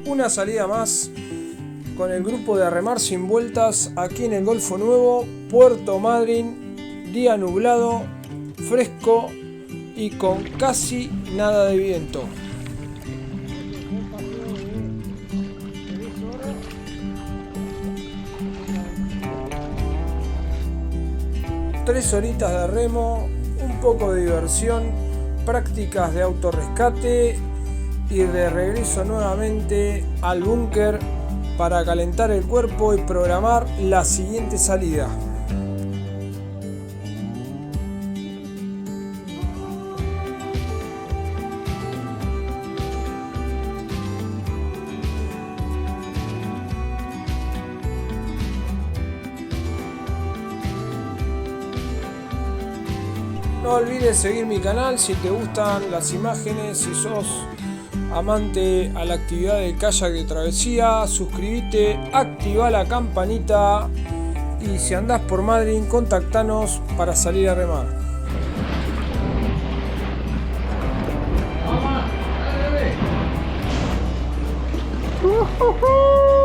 Una salida más con el grupo de A Remar Sin Vueltas aquí en el Golfo Nuevo, Puerto Madryn, día nublado, fresco y con casi nada de viento. 3 horitas de remo, un poco de diversión, prácticas de autorrescate y de regreso nuevamente al búnker para calentar el cuerpo y programar la siguiente salida. No olvides seguir mi canal si te gustan las imágenes, si sos amante a la actividad de kayak de travesía, suscríbete, activa la campanita y si andás por Madryn, contactanos para salir a remar. Vamos, dale.